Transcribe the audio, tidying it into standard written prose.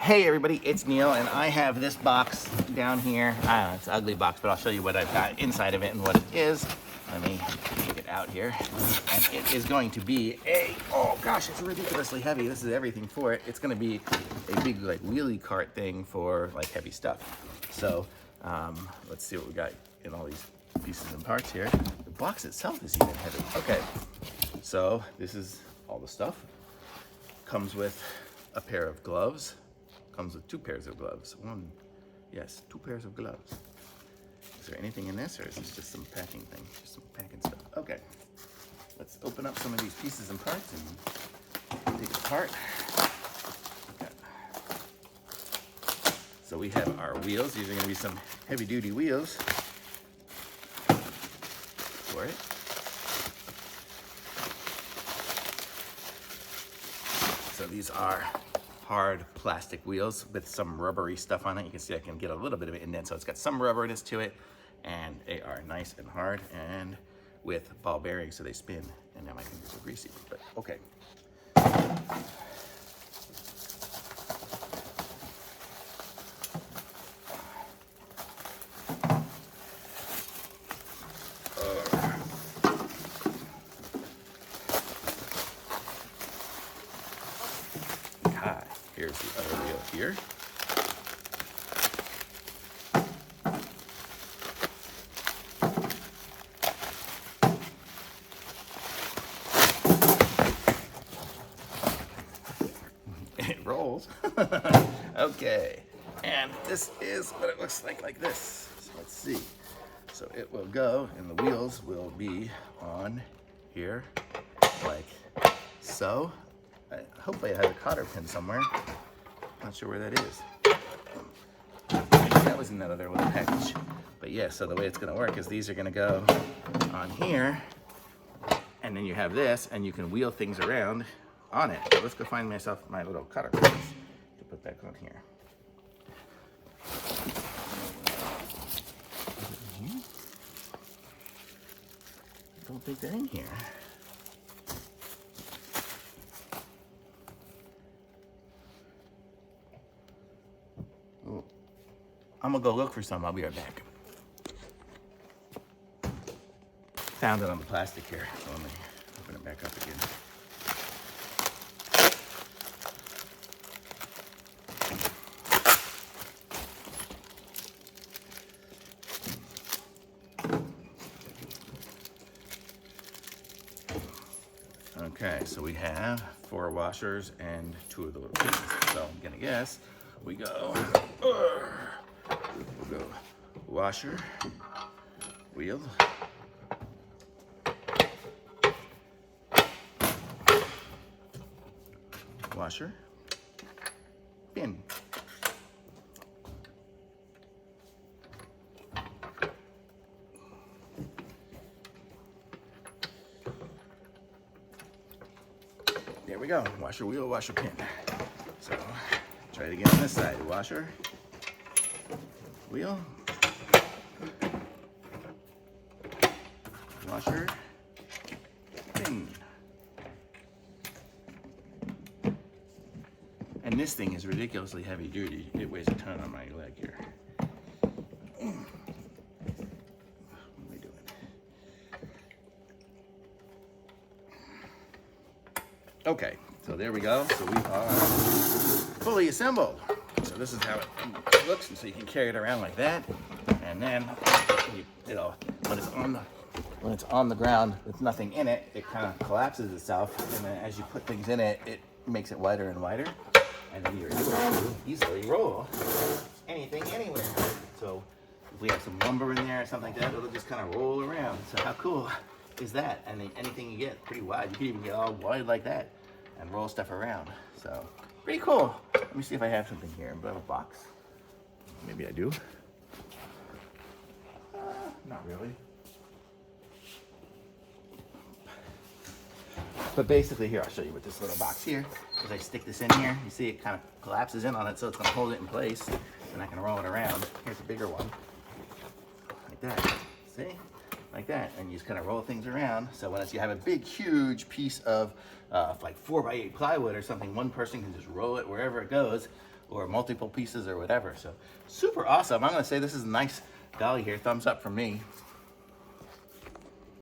Hey everybody, it's Neil, and I have this box down here. I don't know, it's an ugly box, but I'll show you what I've got inside of it and what it is. Let me take it out here. And it is going to be oh gosh, it's ridiculously heavy. This is everything for it. It's gonna be a big like wheelie cart thing for like heavy stuff. So let's see what we got in all these pieces and parts here. The box itself is even heavy. Okay, so this is all the stuff. Comes with a pair of gloves. Comes with 2 pairs of gloves. Yes, 2 pairs of gloves. Is there anything in this, or is this just some packing thing? Just some packing stuff. Okay, let's open up some of these pieces and parts and take it apart. Okay. So we have our wheels. These are going to be some heavy-duty wheels for it. So these are hard plastic wheels with some rubbery stuff on it. You can see I can get a little bit of it indent, so it's got some rubberiness to it, and they are nice and hard and with ball bearings so they spin. And now my fingers are greasy, but okay. Here's the other wheel here. It rolls. Okay, and this is what it looks like this. So let's see. So it will go, and the wheels will be on here, like so. Hopefully I have a cotter pin somewhere. Not sure where that is. That was in that other little package. But yeah, so the way it's gonna work is these are gonna go on here, and then you have this, and you can wheel things around on it. So let's go find myself my little cotter pins to put back on here. Don't think they're in here. I'm gonna go look for some. I'll be right back. Found it on the plastic here. So let me open it back up again. Okay, so we have 4 washers and 2 of the little pieces. So I'm gonna guess we go. We'll go washer, wheel, washer, pin. There we go, washer, wheel, washer, pin. So try it again on this side, washer, wheel, washer, pin. And this thing is ridiculously heavy duty. It weighs a ton on my leg here. What am I doing? Okay, so there we go. So we are fully assembled. So this is how it looks, and so you can carry it around like that, and then you know when it's on the ground with nothing in it, it kind of collapses itself, and then as you put things in it, it makes it wider and wider, and then you're able to easily roll anything anywhere. So if we have some lumber in there or something like that, it'll just kind of roll around. So how cool is that? And then anything you get pretty wide, you can even get all wide like that and roll stuff around. So pretty cool. Let me see if I have something here. Do I have a box? Maybe I do. Not really. But basically here, I'll show you with this little box here. As I stick this in here, you see it kind of collapses in on it, so it's gonna hold it in place, and I can roll it around. Here's a bigger one, like that, see? Like that, and you just kind of roll things around. So when you have a big, huge piece of like 4x8 plywood or something, one person can just roll it wherever it goes, or multiple pieces or whatever. So super awesome. I'm gonna say this is a nice dolly here. Thumbs up from me.